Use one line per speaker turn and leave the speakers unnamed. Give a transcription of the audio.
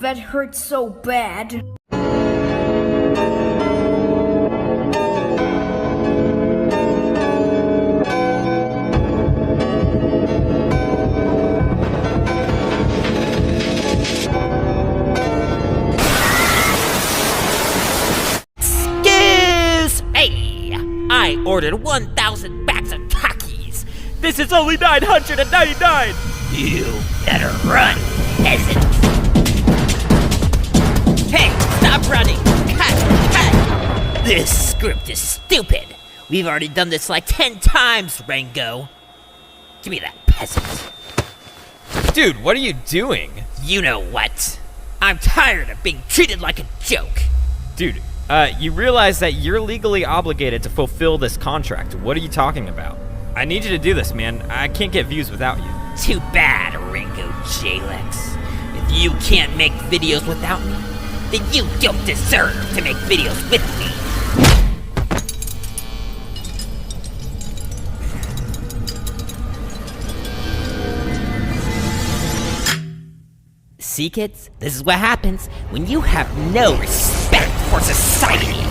that hurts so bad.
I ordered 1,000 bags of Takis. This is only 999.
You better run, peasant.
Hey, stop running. Cut.
This script is stupid. We've already done this like 10 times, Rango. Give me that peasant.
Dude, what are you doing?
You know what? I'm tired of being treated like a joke.
Dude, you realize that you're legally obligated to fulfill this contract. What are you talking about? I need you to do this, man. I can't get views without you.
Too bad, Ringo Jalex. If you can't make videos without me, then you don't deserve to make videos with me. See, kids? This is what happens when you have no respect for society.